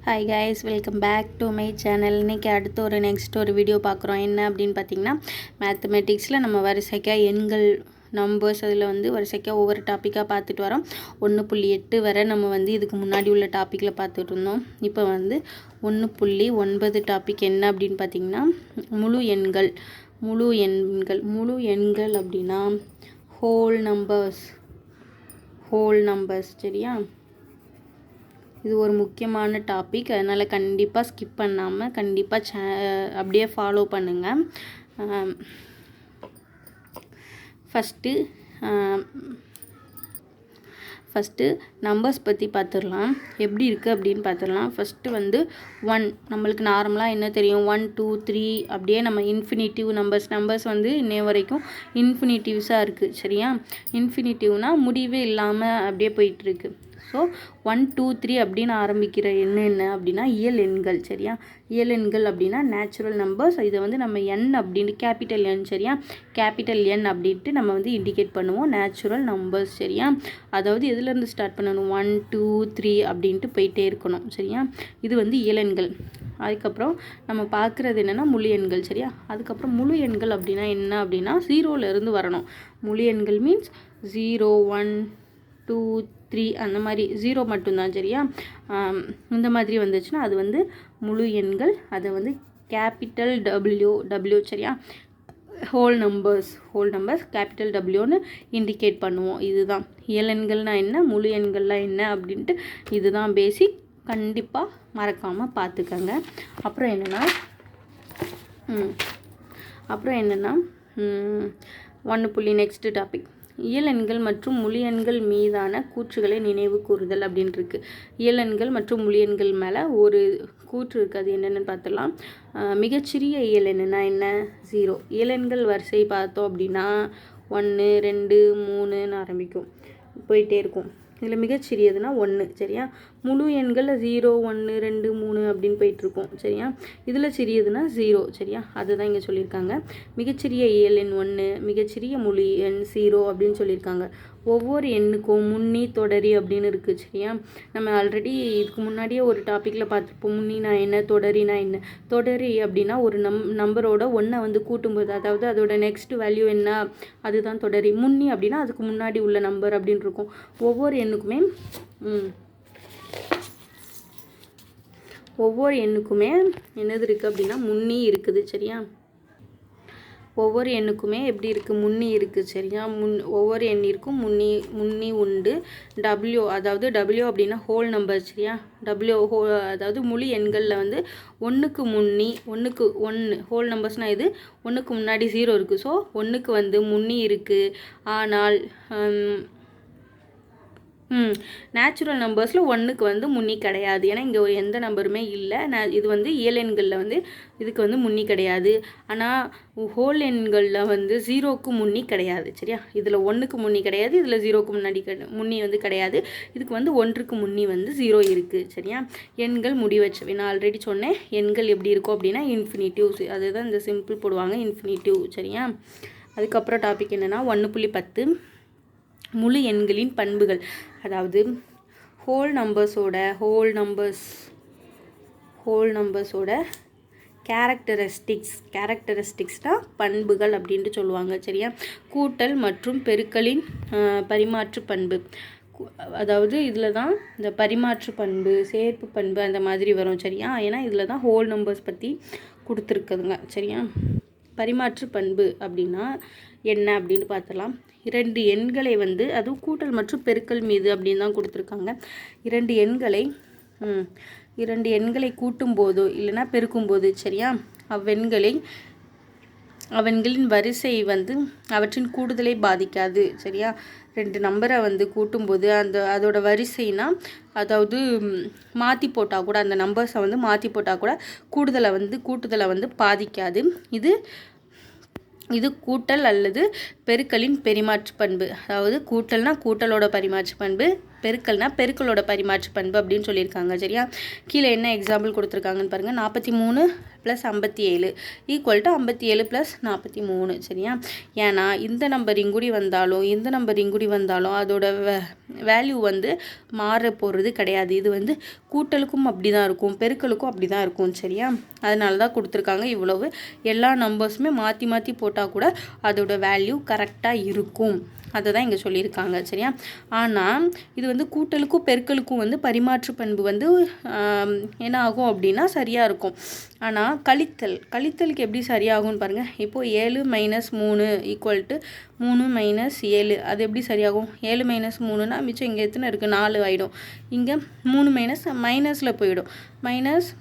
Hi guys, welcome back to my channel. இன்றைக்கி அடுத்து next ஒரு வீடியோ பார்க்குறோம். என்ன அப்படின்னு பார்த்திங்கன்னா, மேத்தமெட்டிக்ஸில் நம்ம வரிசைக்காக எண்கள் நம்பர்ஸ் அதில் வரிசைக்காக ஒவ்வொரு டாப்பிக்காக பார்த்துட்டு வரோம். 1.8 வரை நம்ம இதுக்கு முன்னாடி உள்ள டாப்பிக்கில் பார்த்துட்டு இருந்தோம். இப்போ 1.9 டாபிக் என்ன அப்படின்னு பார்த்திங்கன்னா, முழு எண்கள். முழு எண்கள் அப்படின்னா ஹோல் நம்பர்ஸ். சரியா? இது ஒரு முக்கியமான டாபிக், அதனால் கண்டிப்பாக ஸ்கிப் பண்ணாமல் கண்டிப்பாக அப்படியே ஃபாலோ பண்ணுங்கள். ஃபஸ்ட்டு நம்பர்ஸ் பற்றி பார்த்துடலாம். எப்படி இருக்குது அப்படின்னு பார்த்துடலாம். ஃபஸ்ட்டு 1 நம்மளுக்கு நார்மலாக என்ன தெரியும், 1 2 3 அப்படியே நம்ம இன்ஃபினிட்டிவ் நம்பர்ஸ் இன்னைய வரைக்கும் இன்ஃபினிட்டிவ்ஸாக இருக்குது. சரியா? இன்ஃபினிட்டிவ்னால் முடிவே இல்லாமல் அப்படியே போயிட்டுருக்கு. ஸோ 1 2 3 அப்படின்னு ஆரம்பிக்கிற என்ன அப்படின்னா இயல் எண்கள். சரியா? இயல் எண்கள் அப்படின்னா நேச்சுரல் நம்பர்ஸ். இதை நம்ம எண் அப்படின்ட்டு கேபிட்டல் எண். சரியா? கேபிட்டல் எண் அப்படின்ட்டு நம்ம இண்டிகேட் பண்ணுவோம் நேச்சுரல் நம்பர்ஸ். சரியா? அதாவது எதுலேருந்து ஸ்டார்ட் பண்ணணும், 1 2 3 அப்படின்ட்டு போயிட்டே இருக்கணும். சரியா? இது இயல் எண்கள். அதுக்கப்புறம் நம்ம பார்க்குறது என்னென்னா முழு எண்கள். சரியா? அதுக்கப்புறம் முழு எண்கள் அப்படின்னா என்ன அப்படின்னா 0லேருந்து வரணும். முழு எண்கள் மீன்ஸ் 0 1 2 3 அந்த மாதிரி 0 மட்டும்தான். சரியா? இந்த மாதிரி வந்துச்சுன்னா அது முழு எண்கள். அதை கேபிட்டல் டபிள்யூ. சரியா? ஹோல் நம்பர்ஸ் கேபிட்டல் டபிள்யூன்னு இண்டிகேட் பண்ணுவோம். இதுதான் இயல் எண்கள்னால் என்ன, முழு எண்கள்லாம் என்ன அப்படின்ட்டு இதுதான் பேசிக். கண்டிப்பாக மறக்காமல் பார்த்துக்கங்க. அப்புறம் என்னென்னா நெக்ஸ்ட் டாபிக் இயல் எண்கள் மற்றும் முழு எண்கள் மீதான கூற்றுகளை நினைவு கூறுதல் அப்படின்னு இருக்கு. இயல் எண்கள் மற்றும் முழு எண்கள் மேலே ஒரு கூற்று இருக்குது. அது என்னென்னு பார்த்துடலாம். மிகச்சிறிய இயல் எண்ணுனா என்ன, 0. இயல் எண்கள் வரிசை பார்த்தோம் அப்படின்னா 1 2 3ன்னு ஆரம்பிக்கும், போயிட்டே இருக்கும். இதில் மிகச்சிறியதுன்னா 1. சரியா? முழு எண்கள் 0 1 2 3 அப்படின்னு போயிட்டுருக்கோம். சரியா? இதில் சிறியதுன்னா 0. சரியா? அதுதான் இங்கே சொல்லியிருக்காங்க. மிகச்சிறிய இயல் எண் 1, மிகச்சிறிய முழு எண் 0 அப்படின்னு சொல்லியிருக்காங்க. ஒவ்வொரு எண்ணுக்கும் முன்னி தொடரி அப்படின்னு இருக்குது. சரியா? நம்ம ஆல்ரெடி இதுக்கு முன்னாடியே ஒரு டாப்பிக்கில் பார்த்துருப்போம். முன்னினா என்ன, தொடரினா என்ன. தொடரி அப்படின்னா ஒரு நம்பரோட 1 கூட்டும்போது, அதாவது அதோட நெக்ஸ்ட் வேல்யூ என்ன, அதுதான் தொடரி. முன்னி அப்படின்னா அதுக்கு முன்னாடி உள்ள நம்பர் அப்படின்னு இருக்கும். ஒவ்வொரு எண்ணுக்குமே என்னது இருக்குது அப்படின்னா முன்னி இருக்குது. சரியா? ஒவ்வொரு எண்ணுக்குமே எப்படி இருக்குது, முன்னி இருக்குது. சரியா? ஒவ்வொரு எண்ணிற்கும் முன்னி உண்டு. அதாவது டபிள்யூ அப்படின்னா ஹோல் நம்பர். சரியா? அதாவது முழு எண்களில் 1க்கு முன்னி 1 ஹோல் நம்பர்ஸ்னால் இது 1க்கு முன்னாடி 0 இருக்குது. ஸோ 1க்கு முன்னி இருக்குது. ஆனால் நேச்சுரல் நம்பர்ஸில் 1க்கு முன்னி கிடையாது. ஏன்னா இங்கே எந்த நம்பருமே இல்லை. இது இயல் எண்களில் இதுக்கு முன்னி கிடையாது. ஆனால் ஹோல் எண்களில் 0க்கு முன்னி கிடையாது. சரியா? இதில் 1க்கு முன்னி கிடையாது, இதில் 0க்கு முன்னி கிடையாது. இதுக்கு 1க்கு முன்னி 0 இருக்குது. சரியா? எண்கள் முடிவற்றவை. நான் ஆல்ரெடி சொன்னேன் எண்கள் எப்படி இருக்கும் அப்படின்னா இன்ஃபினிட்டிவ்ஸ். அதுதான் இந்த சிம்பிள் போடுவாங்க, இன்ஃபினிட்டிவ். சரியா? அதுக்கப்புறம் டாபிக் என்னென்னா 1.10 முழு எண்களின் பண்புகள். அதாவது ஹோல் நம்பர்ஸோட கேரக்டரிஸ்டிக்ஸ்னால் பண்புகள் அப்படின்ட்டு சொல்லுவாங்க. சரியா? கூட்டல் மற்றும் பெருக்கலின் பரிமாற்று பண்பு. அதாவது இதில் தான் இந்த பரிமாற்று பண்பு, சேர்ப்பு பண்பு அந்த மாதிரி வரும். சரியா? ஏன்னா இதில் தான் ஹோல் நம்பர்ஸ் பற்றி கொடுத்துருக்குதுங்க. சரியா? பரிமாற்று பண்பு அப்படின்னா என்ன அப்படின்னு பார்த்தலாம். 2 எண்களை அதுவும் கூட்டல் மற்றும் பெருக்கல் மீது அப்படின்னு தான் கொடுத்துருக்காங்க. 2 எண்களை கூட்டும் போதோ இல்லைன்னா பெருக்கும்போது, சரியா, அவன்களின் வரிசை அவற்றின் கூடுதலை பாதிக்காது. சரியா? 2 நம்பரை கூட்டும்போது அதோட வரிசைனா, அதாவது மாற்றி போட்டால் கூட அந்த நம்பர்ஸை மாற்றி போட்டால் கூட கூட்டுதலை பாதிக்காது. இது கூட்டல் அல்லது பெருக்கலின் பரிமாற்று பண்பு. அதாவது கூட்டல்னா கூட்டலோட பரிமாற்று பண்பு, பெருக்கல்னா பெருக்கலோட பரிமாற்று பண்பு அப்படின்னு சொல்லியிருக்காங்க. சரியா? கீழே என்ன எக்ஸாம்பிள் கொடுத்துருக்காங்கன்னு பாருங்கள். 43 ப்ளஸ் 57 ஈக்குவல் டு 57 ப்ளஸ் 43 சரியா. ஏன்னா இந்த நம்பர் இங்குடி வந்தாலும் இந்த நம்பர் இங்குடி வந்தாலும் அதோட வேல்யூ வந்து மாற போகிறது கிடையாது. இது வந்து கூட்டலுக்கும் அப்படி தான் இருக்கும், பெருக்கலுக்கும் அப்படி தான் இருக்கும் சரியா. அதனால தான் கொடுத்துருக்காங்க இவ்வளவு. எல்லா நம்பர்ஸுமே மாற்றி மாற்றி போட்டால் கூட அதோட வேல்யூ கரெக்டாக இருக்கும். அதை தான் இங்கே சொல்லியிருக்காங்க சரியா. ஆனால் இது வந்து கூட்டலுக்கும் பெருக்கலுக்கும் வந்து பரிமாற்று பண்பு வந்து என்ன ஆகும் அப்படின்னா சரியாக இருக்கும். ஆனால் கழித்தலுக்கு எப்படி சரியாகும்னு பாருங்கள். இப்போது 7 - 3 ஈக்குவல் டு 3 - 7 அது எப்படி சரியாகும்? 7 - 3னா மிச்சம் இங்கே எத்தனை இருக்குது? 4 ஆகிடும். இங்கே 3 மைனஸில் போயிடும். மைனஸ்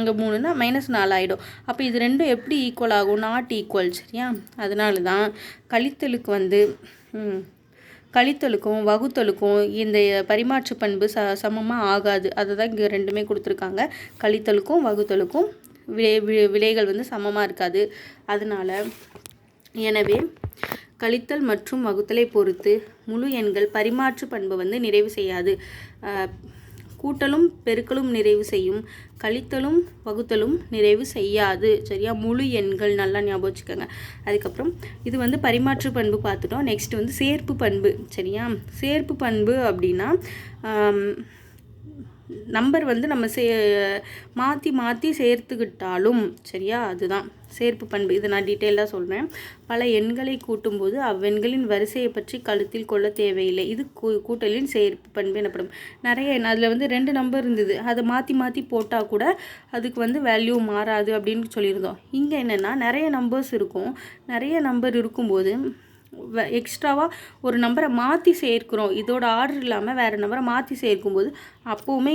இங்கே 3னா -4 ஆகிடும். அப்போ இது ரெண்டும் எப்படி ஈக்குவல் ஆகும்? நாட் ஈக்குவல் சரியா. அதனால தான் கழித்தலுக்கு வந்து கழித்தலுக்கும் வகுத்தலுக்கும் இந்த பரிமாற்று பண்பு சமமாக ஆகாது. அதை தான் இங்கே ரெண்டுமே கொடுத்துருக்காங்க. கழித்தலுக்கும் வகுத்தலுக்கும் விலைகள் வந்து சமமாக இருக்காது. அதனால் எனவே கழித்தல் மற்றும் வகுத்தலை பொறுத்து முழு எண்கள் பரிமாற்று பண்பு வந்து நிறைவு செய்யாது. கூட்டலும் பெருக்கலும் நிறைவு செய்யும், கழித்தலும் வகுத்தலும் நிறைவு செய்யாது சரியா. முழு எண்கள் நல்லா ஞாபகம் வச்சுக்கோங்க. அதுக்கப்புறம் இது வந்து பரிமாற்று பண்பு பார்த்துட்டோம். நெக்ஸ்ட் வந்து சேர்ப்பு பண்பு சரியா. சேர்ப்பு பண்பு அப்படின்னா நம்பர் வந்து நம்ம மாற்றி மாற்றி சேர்த்துக்கிட்டாலும் சரியா, அதுதான் சேர்ப்பு பண்பு. இதை நான் டீட்டெயிலாக சொல்கிறேன். பல எண்களை கூட்டும்போது அவ்வெண்களின் வரிசையை பற்றி கருத்தில் கொள்ள தேவையில்லை. இது கூட்டலின் சேர்ப்பு பண்பு எனப்படும். நிறைய அதில் வந்து 2 நம்பர் இருந்தது, அதை மாற்றி மாற்றி போட்டால் கூட அதுக்கு வந்து வேல்யூ மாறாது அப்படின்னு சொல்லியிருந்தோம். இங்கே என்னென்னா நிறைய நம்பர்ஸ் இருக்கும். நிறைய நம்பர் இருக்கும்போது எக்ஸ்ட்ராவாக ஒரு நம்பரை மாற்றி சேர்க்கிறோம், இதோட ஆர்டர் இல்லாமல் வேறு நம்பரை மாற்றி சேர்க்கும்போது அப்போவுமே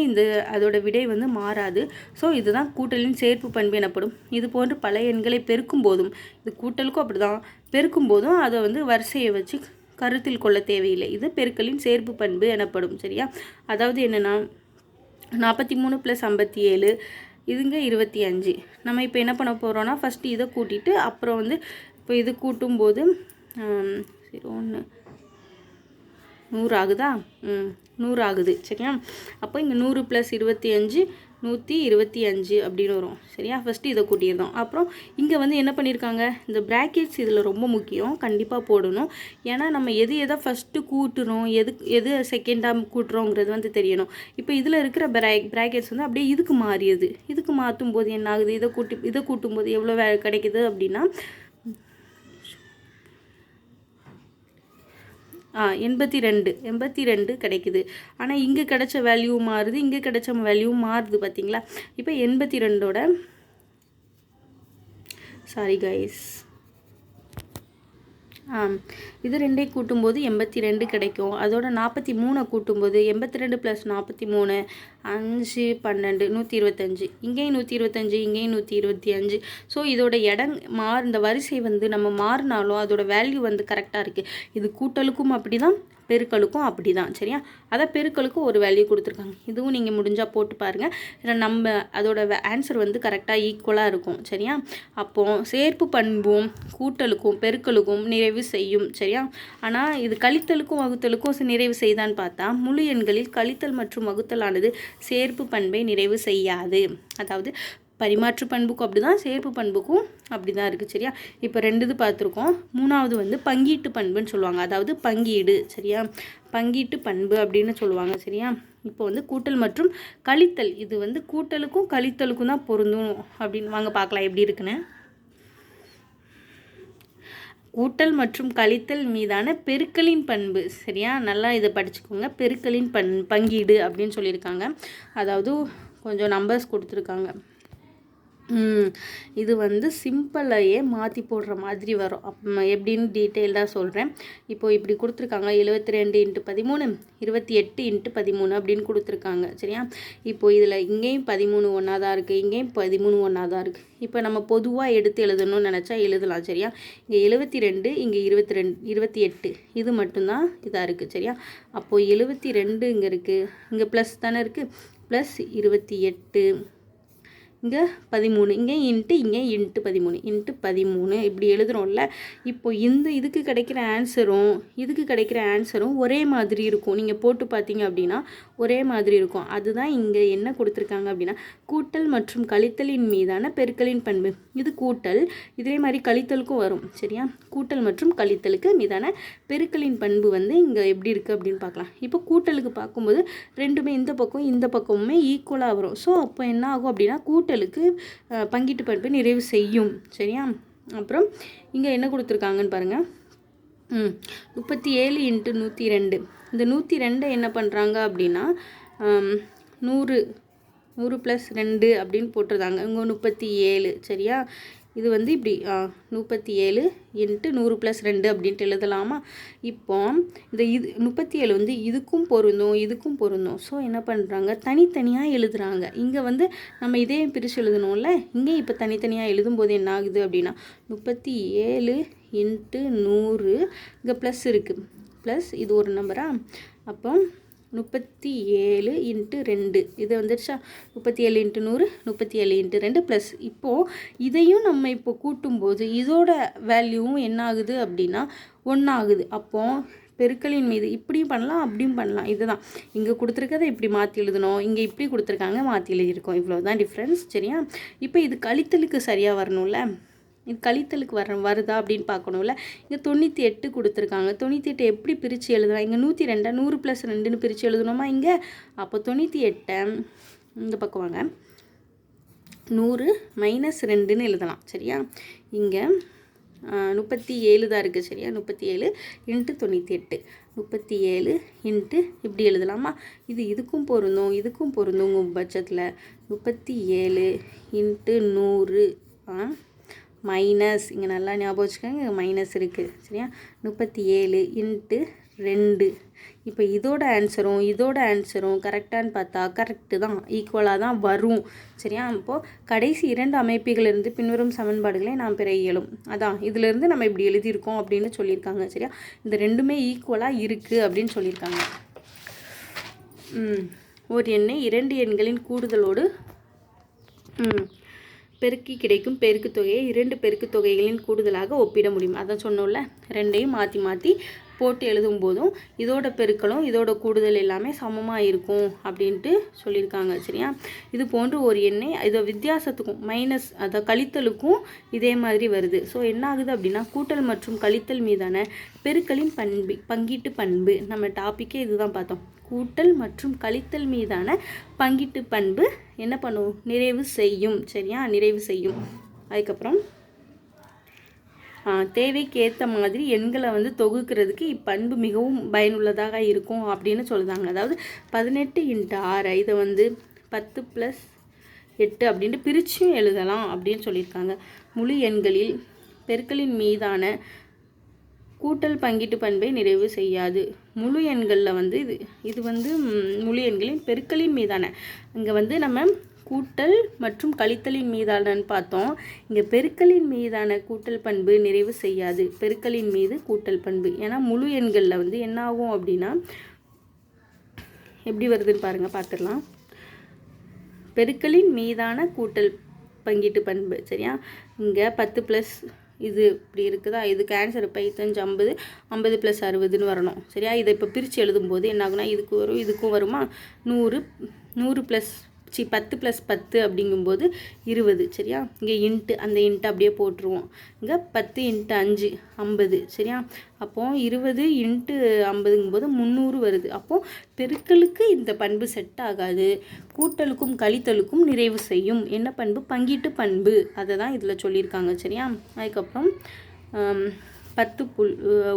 அதோட விடை வந்து மாறாது. ஸோ இதுதான் கூட்டலின் சேர்ப்பு பண்பு எனப்படும். இது போன்று பல எண்களை பெருக்கும் போதும், இது கூட்டலுக்கும் அப்படி தான், பெருக்கும் போதும் அதை வந்து வரிசையை வச்சு கருத்தில் கொள்ள தேவையில்லை. இது பெருக்கலின் சேர்ப்பு பண்பு எனப்படும் சரியா. அதாவது என்னென்னா 43 + 57 இதுங்க 25. நம்ம இப்போ என்ன பண்ண போகிறோன்னா ஃபஸ்ட்டு இதை கூட்டிட்டு அப்புறம் வந்து இப்போ இது கூட்டும்போது 1 100 ஆகுதா? 100 ஆகுது சரியா. அப்போ இங்கே 100 + 25 125 அப்படின்னு வரும் சரியா. ஃபஸ்ட்டு இதை கூட்டியிருந்தோம். அப்புறம் இங்கே வந்து என்ன பண்ணியிருக்காங்க, இந்த ப்ராக்கெட்ஸ் இதில் ரொம்ப முக்கியம், கண்டிப்பாக போடணும். ஏன்னா நம்ம எதை ஃபஸ்ட்டு கூட்டுறோம், எது செகண்டாக கூட்டுறோங்கிறது வந்து தெரியணும். இப்போ இதில் இருக்கிற ப்ராக்கெட்ஸ் வந்து அப்படியே இதுக்கு மாறியது. இதுக்கு மாற்றும் போது என்ன ஆகுது, இதை கூட்டும்போது எவ்வளோ கிடைக்குது அப்படின்னா 82 கிடைக்குது. ஆனால் இங்கே கிடைச்ச வேல்யூ மாறுது, இங்கே கிடைச்ச வேல்யூ மாறுது பார்த்தீங்களா. இப்போ 82ஓட சாரி கைஸ், இது ரெண்டையும் கூட்டும்போது 82 கிடைக்கும். அதோட 43 கூட்டும்போது 82 + 43 5 12 125. இங்கேயும் 125, இங்கேயும் 125. ஸோ இதோட இந்த வரிசை வந்து நம்ம மாறினாலும் அதோட வேல்யூ வந்து கரெக்டாக இருக்குது. இது கூட்டலுக்கும் அப்படி தான், பெருக்கலுக்கும் அப்படி தான் சரியா. அதை பெருக்கலுக்கும் ஒரு வேல்யூ கொடுத்துருக்காங்க. இதுவும் நீங்கள் முடிஞ்சால் போட்டு பாருங்கள். ஏன்னா நம்ம அதோட ஆன்சர் வந்து கரெக்டாக ஈக்குவலாக இருக்கும் சரியா. அப்போது சேர்ப்பு பண்பும் கூட்டலுக்கும் பெருக்கலுக்கும் நிறைவு செய்யும் சரியா. ஆனால் இது கழித்தலுக்கும் வகுத்தலுக்கும் நிறைவு செய்தான்னு பார்த்தா முழு எண்களில் கழித்தல் மற்றும் வகுத்தலானது சேர்ப்பு பண்பை நிறைவு செய்யாது. அதாவது பரிமாற்று பண்புக்கும் அப்படி தான், சேர்ப்பு பண்புக்கும் அப்படி தான் இருக்குது சரியா. இப்போ 2 இது பார்த்துருக்கோம். 3வது வந்து பங்கீட்டு பண்புன்னு சொல்லுவாங்க. அதாவது பங்கீடு சரியா, பங்கீட்டு பண்பு அப்படின்னு சொல்லுவாங்க சரியா. இப்போ வந்து கூட்டல் மற்றும் கழித்தல், இது வந்து கூட்டலுக்கும் கழித்தலுக்கும் தான் பொருந்தும் அப்படின்னு வாங்க பார்க்கலாம் எப்படி இருக்குன்னு. கூட்டல் மற்றும் கழித்தல் மீதான பெருக்கலின் பண்பு சரியா. நல்லா இதை படிச்சுக்கோங்க. பெருக்கலின் பங்கீடு அப்படின்னு சொல்லியிருக்காங்க. அதாவது கொஞ்சம் நம்பர்ஸ் கொடுத்துருக்காங்க. இது வந்து சிம்பிளையே மாற்றி போடுற மாதிரி வரும். எப்படின்னு டீட்டெயில்டாக சொல்கிறேன். இப்போது இப்படி கொடுத்துருக்காங்க 72 × 13 28 × 13 அப்படின்னு கொடுத்துருக்காங்க சரியா. இப்போது இதில் இங்கேயும் 13 ஒன்றா தான் இருக்குது, இங்கேயும் 13 ஒன்றா தான் இருக்குது. இப்போ நம்ம பொதுவாக எடுத்து எழுதணும்னு நினச்சா எழுதலாம் சரியா. இங்கே 72, இங்கே 28 இது மட்டும்தான் இதாக இருக்குது சரியா. அப்போது 72 இங்கே இருக்குது, இங்கே ப்ளஸ் தானே இருக்குது, ப்ளஸ் 28, இங்கே 13, இங்கே இன்ட்டு 13 × 13 இப்படி எழுதுகிறோம்ல. இப்போது இதுக்கு கிடைக்கிற ஆன்சரும் இதுக்கு கிடைக்கிற ஆன்சரும் ஒரே மாதிரி இருக்கும். நீங்கள் போட்டு பார்த்தீங்க அப்படின்னா ஒரே மாதிரி இருக்கும். அதுதான் இங்கே என்ன கொடுத்துருக்காங்க அப்படின்னா கூட்டல் மற்றும் கழித்தலின் மீதான பெருக்கலின் பண்பு. இது கூட்டல், இதே மாதிரி கழித்தலுக்கும் வரும். சரியா, கூட்டல் மற்றும் கழித்தலுக்கு மீதான பெருக்கலின் பண்பு வந்து இங்கே எப்படி இருக்குது அப்படின்னு பார்க்கலாம். இப்போ கூட்டலுக்கு பார்க்கும்போது ரெண்டுமே இந்த பக்கம் இந்த பக்கமுமே ஈக்குவலாக வரும். ஸோ அப்போ என்ன ஆகும் அப்படின்னா கூட்டலுக்கு பங்கீட்டு பண்பு நிறைவு செய்யும். சரியா, அப்புறம் இங்கே என்ன கொடுத்துருக்காங்கன்னு பாருங்கள். 37 × 102. இந்த 102 என்ன பண்ணுறாங்க அப்படின்னா 100 + 2 அப்படின்னு போட்டுருந்தாங்க. இங்கே 37. சரியா, இது வந்து இப்படி 37 × 100 + 2 அப்படின்ட்டு எழுதலாமா. இப்போ இந்த 37 வந்து இதுக்கும் பொருந்தும் இதுக்கும் பொருந்தும். ஸோ என்ன பண்ணுறாங்க, தனித்தனியாக எழுதுகிறாங்க. இங்கே வந்து நம்ம இதே பிரித்து எழுதணும்ல, இங்கே இப்போ தனித்தனியாக எழுதும்போது என்ன ஆகுது அப்படின்னா 37 × 100, இங்கே ப்ளஸ் இருக்குது, ப்ளஸ் இது ஒரு நம்பரா, அப்போ 37 × 2 இது வந்துடுச்சா. 37 × 100, 37 × 2 ப்ளஸ். இப்போது இதையும் நம்ம இப்போ கூட்டும்போது இதோட வேல்யூவும் என்ன ஆகுது அப்படின்னா 1 ஆகுது. அப்போது பெருக்கலின் மீது இப்படியும் பண்ணலாம் அப்படியும் பண்ணலாம். இதுதான் இங்கே கொடுத்துருக்கதை இப்படி மாற்றி எழுதணும், இங்கே இப்படி கொடுத்துருக்காங்க மாற்றி எழுதியிருக்கோம். இவ்வளோ தான் டிஃப்ரென்ஸ். சரியா, இப்போ இது கழித்தலுக்கு சரியாக வரணும்ல, இது கழித்தலுக்கு வருதா அப்படின்னு பார்க்கணும்ல. இங்கே 98 கொடுத்துருக்காங்க. 98 எப்படி பிரித்து எழுதலாம், இங்கே 102 100 + 2ன்னு பிரித்து எழுதணுமா இங்கே. அப்போ 98 இந்த பக்கம் வாங்க, 100 - 2ன்னு எழுதலாம். சரியா, இங்கே 37 தான் இருக்குது. சரியா, 37 × 98, 37 × இப்படி எழுதலாமா. இது இதுக்கும் பொருந்தும் இதுக்கும் பொருந்தும் பட்சத்தில் 37 × 100 மைனஸ், இங்கே நல்லா ஞாபகம் வச்சுக்கோங்க, இங்கே மைனஸ் இருக்குது. சரியா, 37 × 2. இப்போ இதோட ஆன்சரும் கரெக்டானு பார்த்தா கரெக்டு தான், ஈக்குவலாக தான் வரும். சரியா, இப்போது கடைசி 2 அமைப்புகளிலிருந்து பின்வரும் சமன்பாடுகளை நாம் பெற இயலும். அதான் இதிலிருந்து நம்ம இப்படி எழுதியிருக்கோம் அப்படின்னு சொல்லியிருக்காங்க. சரியா, இந்த ரெண்டுமே ஈக்குவலாக இருக்குது அப்படின்னு சொல்லியிருக்காங்க. ஒரு எண்ணை 2 எண்களின் கூடுதலோடு பெருக்கி கிடைக்கும் பெருக்கு தொகையை 2 பெருக்கு தொகைகளின் கூடுதலாக ஒப்பிட முடியும். அதான் சொன்னோம்ல, ரெண்டையும் மாற்றி மாற்றி போட்டு எழுதும் போதும் இதோட பெருக்களும் இதோட கூடுதல் எல்லாமே சமமாக இருக்கும் அப்படின்ட்டு சொல்லியிருக்காங்க. சரியா, இது போன்று ஒரு எண்ணை இதை வித்தியாசத்துக்கும் மைனஸ் அதை கழித்தலுக்கும் இதே மாதிரி வருது. ஸோ என்ன ஆகுது அப்படின்னா கூட்டல் மற்றும் கழித்தல் மீதான பெருக்களின் பங்கீட்டு பண்பு, நம்ம டாப்பிக்கே இதுதான் பார்த்தோம். கூட்டல் மற்றும் கழித்தல் மீதான பங்கீட்டு பண்பு என்ன பண்ணும், நிறைவு செய்யும். சரியா, நிறைவு செய்யும். அதுக்கப்புறம் தேவைக்கு ஏற்ற மாதிரி எண்களை வந்து தொகுக்கிறதுக்கு இப்பண்பு மிகவும் பயனுள்ளதாக இருக்கும் அப்படின்னு சொல்லுதாங்க. அதாவது 18 × 6 இதை வந்து 10 + 8 அப்படின்ட்டு பிரிச்சும் எழுதலாம் அப்படின்னு சொல்லியிருக்காங்க. முழு எண்களில் பெருக்கலின் மீதான கூட்டல் பங்கீட்டு பண்பை நிறைவு செய்யாது. முழு எண்களில் வந்து இது வந்து முழு எண்களின் பெருக்கலின் மீதான, இங்கே வந்து நம்ம கூட்டல் மற்றும் கழித்தலின் மீதானன்னு பார்த்தோம். இங்கே பெருக்கலின் மீதான கூட்டல் பண்பு நிறைவு செய்யாது, பெருக்கலின் மீது கூட்டல் பண்பு. ஏன்னா முழு எண்களில் வந்து என்ன ஆகும் அப்படின்னா எப்படி வருதுன்னு பாருங்கள், பார்த்துடலாம். பெருக்கலின் மீதான கூட்டல் பங்கீட்டு பண்பு. சரியா, இங்கே 10 + இது இப்படி இருக்குதா, இதுக்கு ஆன்சர் 5 50 50 + 60ன்னு வரணும். சரியா, இதை இப்போ பிரித்து எழுதும்போது என்ன ஆகுனா இதுக்கு வரும் இதுக்கும் வருமா, 100 10 + 10 அப்படிங்கும்போது 20. சரியா, இங்கே இன்ட்டு அந்த இன்ட்டு அப்படியே போட்டுருவோம். இங்கே 10 × 5 50. சரியா, அப்போது 20 × 50ங்கும்போது 300 வருது. அப்போது பெருக்கலுக்கு இந்த பண்பு செட் ஆகாது, கூட்டலுக்கும் கழித்தலுக்கும் நிறைவு செய்யும். என்ன பண்பு, பங்கீட்டு பண்பு. அதை தான் இதில் சொல்லியிருக்காங்க. சரியா, அதுக்கப்புறம்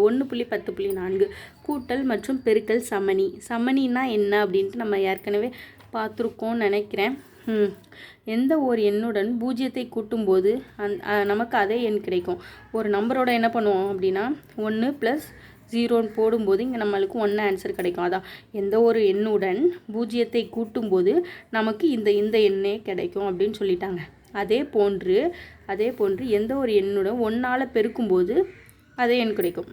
1.10.4 கூட்டல் மற்றும் பெருக்கல் சமணி. சமணின்னா என்ன அப்படின்ட்டு நம்ம ஏற்கனவே பார்த்துருக்கோன்னு நினைக்கிறேன். எந்த ஒரு எண்ணுடன் 0ஐ கூட்டும்போது நமக்கு அதே எண் கிடைக்கும். ஒரு நம்பரோட என்ன பண்ணுவோம் அப்படின்னா 1 + 0ன்னு போடும்போது இங்கே நம்மளுக்கு 1 ஆன்சர் கிடைக்கும். அதான் எந்த ஒரு எண்ணுடன் 0ஐ கூட்டும்போது நமக்கு இந்த எண்ணே கிடைக்கும் அப்படின்னு சொல்லிட்டாங்க. அதே போன்று எந்த ஒரு எண்ணுடன் 1ஆல் பெருக்கும்போது அதே எண் கிடைக்கும்.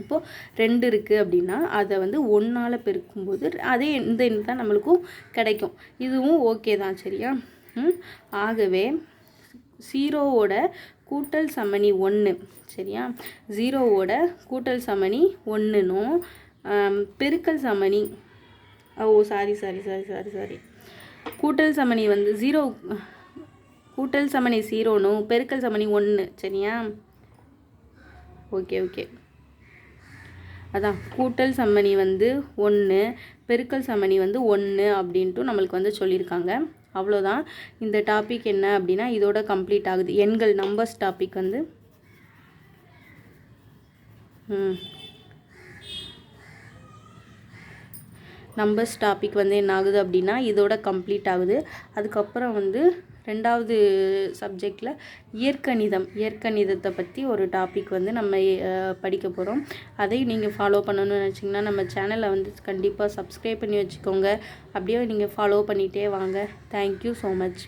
இப்போது 2 இருக்குது அப்படின்னா அதை வந்து 1ஆல் பெருக்கும்போது அதே இந்த எண் தான் நம்மளுக்கும் கிடைக்கும். இதுவும் ஓகே தான். சரியா, ஆகவே 0வோட கூட்டல் சமணி 1. சரியா, 0வோட கூட்டல் சமணி 1னும் பெருக்கல் சமணி சாரி. கூட்டல் சமணி வந்து 0, கூட்டல் சமணி 0, பெருக்கல் சமணி 1. சரியா? ஓகே. அதான் கூட்டல் சமணி வந்து 1, பெருக்கல் சமணி வந்து 1 அப்படின்ட்டு நம்மளுக்கு வந்து சொல்லியிருக்காங்க. அவ்வளோதான். இந்த டாபிக் என்ன அப்படின்னா இதோட கம்ப்ளீட் ஆகுது. எண்கள் நம்பர்ஸ் டாபிக் வந்து நம்பர்ஸ் டாபிக் வந்து என்ன ஆகுது அப்படின்னா இதோட கம்ப்ளீட் ஆகுது. அதுக்கப்புறம் வந்து 2வது சப்ஜெக்டில் இயற்கணிதத்தை பற்றி ஒரு டாபிக் வந்து நம்ம படிக்க போகிறோம். அதை நீங்கள் ஃபாலோ பண்ணணும்னு நினச்சிங்கன்னா நம்ம சேனலை வந்து கண்டிப்பாக சப்ஸ்கிரைப் பண்ணி வச்சுக்கோங்க. அப்படியே நீங்கள் ஃபாலோ பண்ணிகிட்டே வாங்க. Thank you so much.